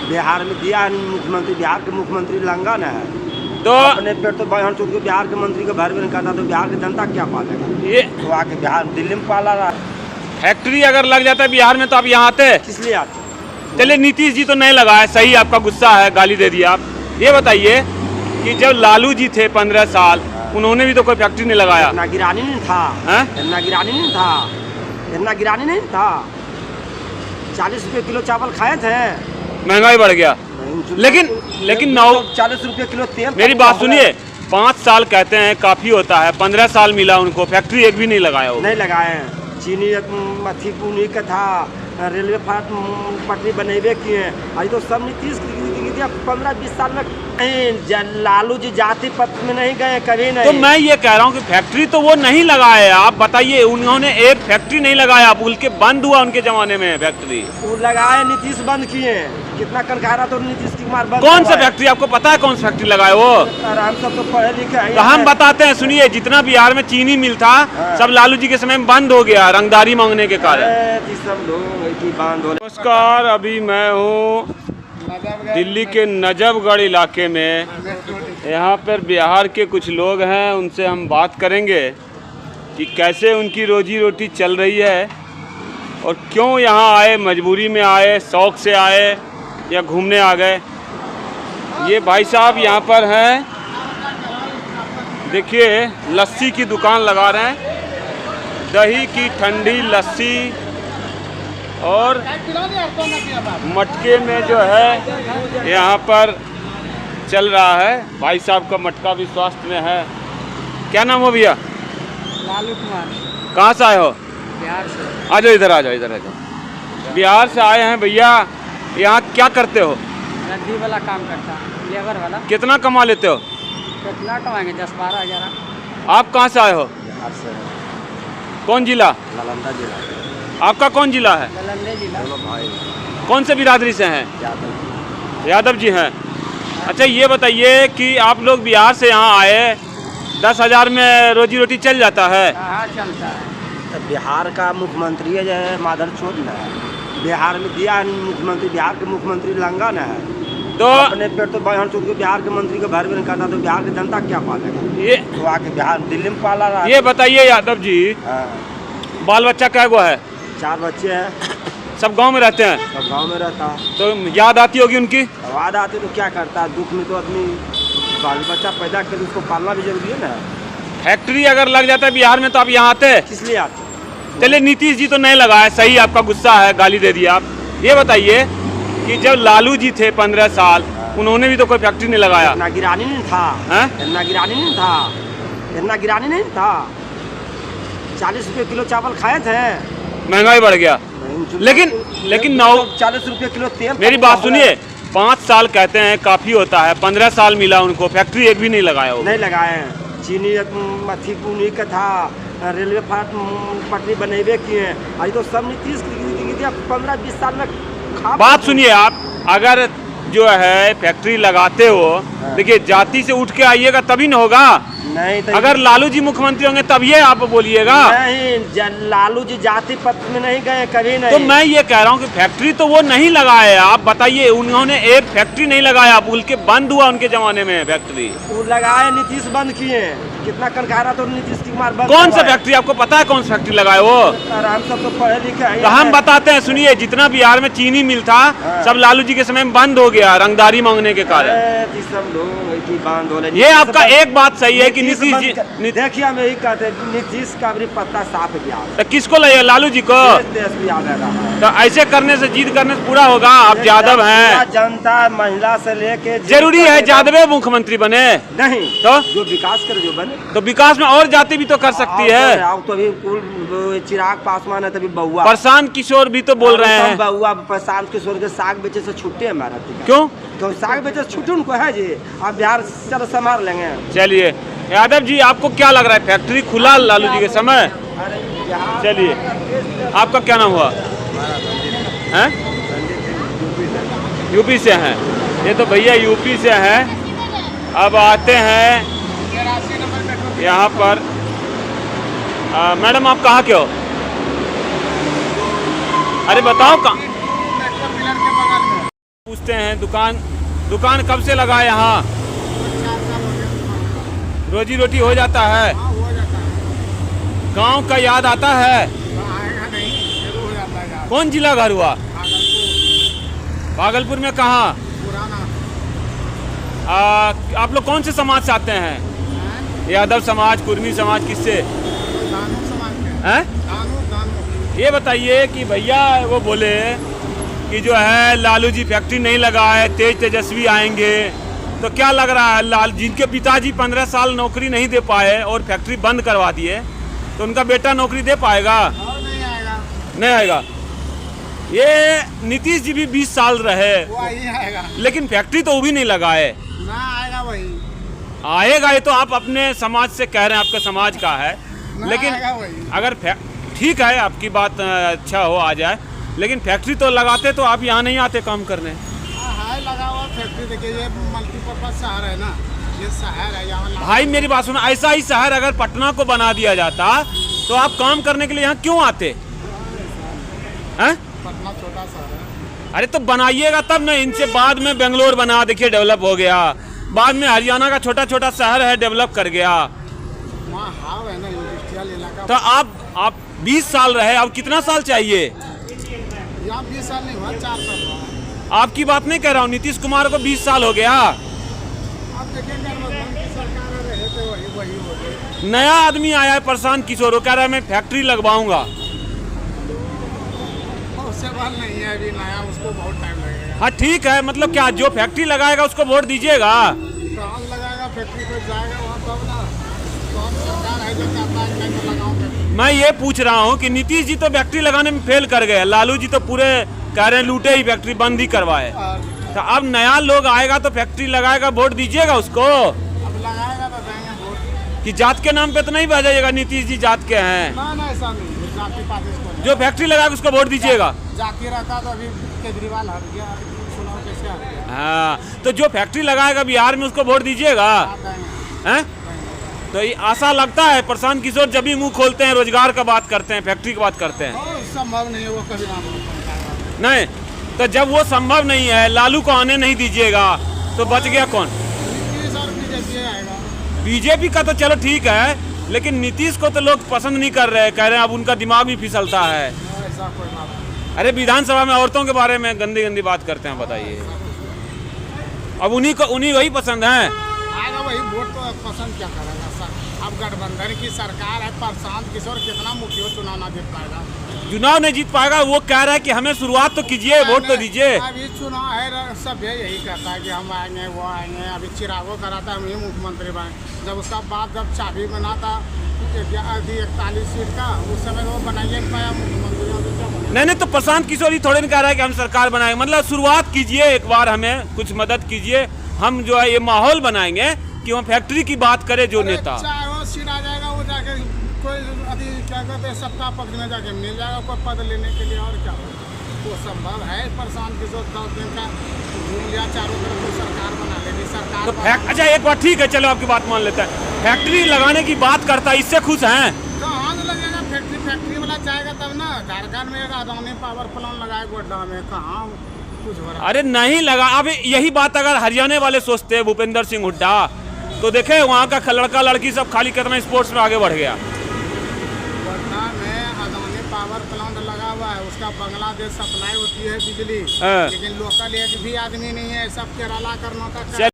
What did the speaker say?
बिहार में दिया है मुख्यमंत्री, बिहार के मुख्यमंत्री लंगा न है तो अपने पेट तो बहन चुट के बिहार के मंत्री को भर भी नहीं करता, तो बिहार की जनता क्या पालेगा? ये तो आके बिहार दिल्ली में पाला रहा। फैक्ट्री अगर लग जाता है बिहार में तो आप यहाँ आते? किस लिए आते? चलिए नीतीश जी तो नहीं लगाए, सही, आपका गुस्सा है, गाली दे दिया आप। ये बताइए कि जब लालू जी थे 15 साल, उन्होंने भी तो कोई फैक्ट्री नहीं लगाया। इतना गिरानी नहीं था, इतना गिरानी नहीं था, इतना गिरानी नहीं था। 40 रुपये किलो चावल खाए थे, महंगाई बढ़ गया। लेकिन 40 रुपये किलो तेल। मेरी बात सुनिए, 5 साल कहते हैं काफी होता है, 15 साल मिला उनको, फैक्ट्री एक भी नहीं लगाया हो। नहीं लगाए, चीनी अथी उन्हीं का था, रेलवे पटरी बनेबे किए, अभी तो सब नीतीश 15-20 साल में लालू जी जाति पथ में नहीं गए कभी नहीं। तो मैं ये कह रहा हूँ कि फैक्ट्री तो वो नहीं लगाए, आप बताइए, उन्होंने एक फैक्ट्री नहीं लगाया, बोल के बंद हुआ उनके जमाने में फैक्ट्री। वो लगाए, नीतीश बंद किए, कितना कनकारा तो नीतीश कुमार बंद। कौन सा फैक्ट्री आपको पता है, कौन सा फैक्ट्री लगाए वो? हम सब तो पढ़े लिखे हैं। तो हम बताते हैं, सुनिए, जितना बिहार में चीनी मिल था सब लालू जी के समय में बंद हो गया, रंगदारी मांगने के कारण। नमस्कार, अभी मैं हूँ दिल्ली के नजफगढ़ इलाके में। यहाँ पर बिहार के कुछ लोग हैं, उनसे हम बात करेंगे कि कैसे उनकी रोजी रोटी चल रही है और क्यों यहाँ आए, मजबूरी में आए, शौक से आए या घूमने आ गए। ये भाई साहब यहाँ पर हैं, देखिए लस्सी की दुकान लगा रहे हैं, दही की ठंडी लस्सी, और मटके में जो है यहाँ पर चल रहा है। भाई साहब का मटका भी स्वास्थ्य में है। क्या नाम हो भैया? लालू कुमार। कहाँ से आए हो? बिहार से। आ जाओ इधर, आ जाओ इधर, आ जाओ। बिहार से आए हैं भैया, यहाँ क्या करते हो? रद्दी वाला काम करता, लेबर वाला। कितना कमा लेते हो? कितना कमाएंगे? 10-12 हज़ार। आप कहाँ से आए हो? बिहार से। कौन जिला? नालंदा जिला। आपका कौन जिला है? नालंदा जिला। भाई कौन से बिरादरी से हैं? यादव जी हैं। अच्छा ये बताइए कि आप लोग बिहार से यहाँ आए, 10,000 में रोजी रोटी चल जाता है? हाँ चलता है। तो बिहार का मुख्यमंत्री जो है माधर चोट न है, बिहार में दिया है मुख्यमंत्री, बिहार के मुख्यमंत्री लंगा न है, तो अपने पेट तो बहन चुट के बिहार के मंत्री को भर भी नहीं करता, तो बिहार की जनता क्या पालेगा? ये तो आके बिहार दिल्ली में पाला रहा। ये बताइए यादव जी, बाल बच्चा क्या हुआ है? 4 बच्चे हैं। सब गांव में रहते हैं? सब गाँव में रहता। तो याद आती होगी उनकी? याद आती तो क्या करता, दुख में तो आदमी बाल बच्चा पैदा कर उसको पालना भी जरूरी है ना। फैक्ट्री अगर लग जाता है बिहार में तो आप यहाँ आते? किस लिए आते? चलिए नीतीश जी तो नहीं लगाए, सही, आपका गुस्सा है, गाली दे दिया आप। ये बताइए कि जब लालू जी थे 15 साल, उन्होंने भी तो कोई फैक्ट्री नहीं लगाया। इतना गिरानी नहीं था, इतना गिरानी नहीं था, इतना गिरानी नहीं था। 40 रुपये किलो चावल खाए थे, महंगाई बढ़ गया। लेकिन 40 रुपये किलो तेल। मेरी बात सुनिए, 5 साल कहते हैं काफी होता है, 15 साल मिला उनको, फैक्ट्री एक भी नहीं लगाया हो। नहीं लगाए, चीनी अथी उन्हीं का था, रेलवे पटरी बनेबे किए, अभी तो सब नीतीश 15-20 साल में खा। बात सुनिए, आप अगर जो है फैक्ट्री लगाते हो, देखिए जाति से उठ के आइएगा तभी न होगा। नहीं तो अगर लालू जी मुख्यमंत्री होंगे तब ये आप बोलिएगा। नहीं, लालू जी जाति पथ में नहीं गए कभी नहीं। तो मैं ये कह रहा हूँ कि फैक्ट्री तो वो नहीं लगाए, आप बताइए, उन्होंने एक फैक्ट्री नहीं लगाया, बोल के बंद हुआ उनके जमाने में फैक्ट्री। वो लगाए, नीतीश बंद किए, कितना कनकारा तो नीतीश कुमार बंद। कौन सा फैक्ट्री आपको पता है, कौन सा फैक्ट्री लगाए वो? हम सब तो पढ़े लिखे हैं। तो हम बताते हैं, सुनिए, जितना बिहार में चीनी मिल था सब लालू जी के समय में बंद हो गया, रंगदारी मांगने के कारण। ये आपका एक बात सही है कि नीतीश जी, देखिए हम यही कहते हैं, नीतीश का भी पत्ता साफ गया। तो किसको लगे? लालू जी को? तो ऐसे करने से, जीत करने से पूरा होगा? आप यादव हैं, जनता महिला से लेके जरूरी है यादव मुख्यमंत्री बने? नहीं, तो जो विकास करे जो बने। तो विकास में और जाति भी तो कर सकती है। तो अभी चिराग पासवान है, तभी बउआ प्रशांत किशोर भी तो बोल रहे हैं। बउआ प्रशांत किशोर के साग बेचे से छुट्टे हमारा। क्यों? तो साग बेचे से छुट्टे उनको है जी, आप बिहार चलो संभाल लेंगे। चलिए यादव जी, आपको क्या लग रहा है, फैक्ट्री खुला लालू जी के समय? चलिए, आपका क्या नाम हुआ? हैं? यूपी से हैं। ये तो भैया यूपी से हैं। अब आते हैं यहाँ पर। मैडम आप कहाँ के हो? अरे बताओ कहाँ? पूछते हैं। दुकान कब से लगा है यहाँ? 4 साल हो गया। रोजी रोटी हो जाता है? हाँ, हो जाता है। गांव का याद आता है? तो आएगा नहीं, जरूर हो जाता है यार। कौन जिला घर हुआ? भागलपुर भागलपुर में कहाँ? पुराना आप लोग कौन से समाज से आते हैं? है, यादव समाज, कुर्मी समाज, किससे दानू समाज के हैं? दानू। ये बताइए कि भैया वो बोले कि जो है लालू जी फैक्ट्री नहीं लगाए, तेजस्वी आएंगे, तो क्या लग रहा है जिनके पिताजी 15 साल नौकरी नहीं दे पाए और फैक्ट्री बंद करवा दिए, तो उनका बेटा नौकरी दे पाएगा? और नहीं आएगा, नहीं आएगा। ये नीतीश जी भी 20 साल रहे, वो ही आएगा लेकिन फैक्ट्री तो वो भी नहीं लगाए। ना, आएगा वही, आएगा, ये तो आप अपने समाज से कह रहे हैं, आपके समाज का है, ना लेकिन आएगा वही। अगर ठीक है, आपकी बात अच्छा हो, आ जाए, लेकिन फैक्ट्री तो लगाते तो आप यहाँ नहीं आते काम करने। हाँ, लगा हुआ फैक्ट्री। देखिए, ये मल्टीपर्पज शहर है ना, ये शहर है यहाँ। भाई मेरी बात सुनो, ऐसा ही शहर अगर पटना को बना दिया जाता तो आप काम करने के लिए यहाँ क्यों आते हैं? पटना छोटा शहर है। अरे तो बनाइएगा तब ना, इनसे बाद में बेंगलोर बना, देखिए डेवलप हो गया, बाद में हरियाणा का छोटा छोटा शहर है डेवलप कर गया। वहाँ हाव है ना, इंडस्ट्रियल इलाका। तो आप 20 साल रहे, अब कितना साल चाहिए? यहाँ 20 साल नहीं हुआ, 4 साल हुआ। आपकी बात नहीं कह रहा हूँ, नीतीश कुमार को 20 साल हो गया। अब देखिए, गठबंधन की सरकार रहे थे, वही हो गई। नया आदमी आया है प्रशांत किशोर, वो कह रहा है मैं फैक्ट्री लगवाऊंगा। उससे बाल नहीं है अभी नया, उसको बहुत टाइम लगेगा। हाँ ठीक है, मतलब क्या जो फैक्ट्री लगाएगा उसको वोट दीजिएगा? कहाँ लगाएगा फैक्ट्री पे, जाएगा वहाँ तब ना। तो हम सरकार है जो कहता है मैं तो लगाऊँ फैक्ट्री। मैं ये पूछ रहा हूँ कि नीतीश जी तो फैक्ट्री लगाने में फेल कर गए, लालू जी तो पूरे कह रहे हैं लूटे ही, फैक्ट्री बंद ही करवाए। तो अब नया लोग आएगा तो फैक्ट्री लगाएगा, वोट दीजिएगा उसको? अब लगाएगा तो देंगे वोट। कि जात के नाम पे तो नहीं भेजाइएगा, नीतीश जी जात के हैं? ना, ऐसा नहीं, जाति पाति इसको जो फैक्ट्री लगाएगा उसको वोट दीजिएगा? जाति रहता तो अभी केजरीवाल हट गया, चुनाव कैसे हट गया। हाँ, तो जो फैक्ट्री लगाएगा बिहार में उसको वोट दीजिएगा? हैं? तो ये आशा लगता है प्रशांत किशोर जब भी मुंह खोलते हैं रोजगार का बात करते हैं, फैक्ट्री की बात करते हैं। संभव नहीं है, वो कभी ना हो। नहीं, तो जब वो संभव नहीं है, लालू को आने नहीं दीजिएगा, तो बच गया कौन? नीतीश और बीजेपी आएगा। बीजेपी का तो चलो ठीक है, लेकिन नीतीश को तो लोग पसंद नहीं कर रहे, कह रहे हैं अब उनका दिमाग भी फिसलता है। ऐसा कोई बात नहीं। अरे विधानसभा में औरतों के बारे में गंदी गंदी बात करते हैं, बताइए। अब उन्हीं वही पसंद है। आएगा वही, वोट तो पसंद क्या करेगा सर। अब गठबंधन की सरकार है, प्रशांत किशोर कितना मुखिया चुनाव ना जीत पाएगा। चुनाव नहीं जीत पाएगा, वो कह रहा है कि हमें शुरुआत तो कीजिए, वोट तो दीजिए। अभी चुनाव है, सब यही कहता है कि हम आएंगे, वो आएंगे। अभी चिरागो कराता है, हम ही मुख्यमंत्री बने। जब उसका बाद जब चाबी बना था 41 सीट का, उस समय वो बनाइए नहीं पाया मुख्यमंत्री। नहीं, तो प्रशांत किशोर ही थोड़े नहीं कह रहा है कि हम सरकार बनाएंगे, मतलब शुरुआत कीजिए, एक बार हमें कुछ मदद कीजिए, हम जो है ये माहौल बनाएंगे कि वो फैक्ट्री की बात करे जो नेता। चाहे वो सीट आ जाएगा, वो जाके कोई अभी क्या कहते हैं सत्ता पक्ष में जाके मिल जाएगा कोई पद लेने के लिए, और क्या वो संभव है। प्रशांत किशोर 10 दिन का घूम लिया चारों तरफ, तो सरकार बना लेगी सरकार। तो अच्छा एक बार ठीक है, चलो आपकी बात मान लेते हैं, फैक्ट्री लगाने की बात करता है, इससे खुश हैं? कहाँ से लगेगा फैक्ट्री वाला जाएगा तब ना। झारखंड में एक अदानी पावर प्लांट लगाए गोड्डा में, कहाँ कुछ हो रहा। अरे नहीं लगा। अब यही बात अगर हरियाणा वाले सोचते हैं, भूपेंद्र सिंह हुड्डा, तो देखे वहाँ का लड़का लड़की सब खाली कितना स्पोर्ट्स में आगे बढ़ गया। गोड्डा में अदानी पावर प्लांट लगा हुआ है, उसका बांग्लादेश सप्लाई होती है बिजली, लेकिन लोकल एक भी आदमी नहीं है, सब केरला कर्नाटक।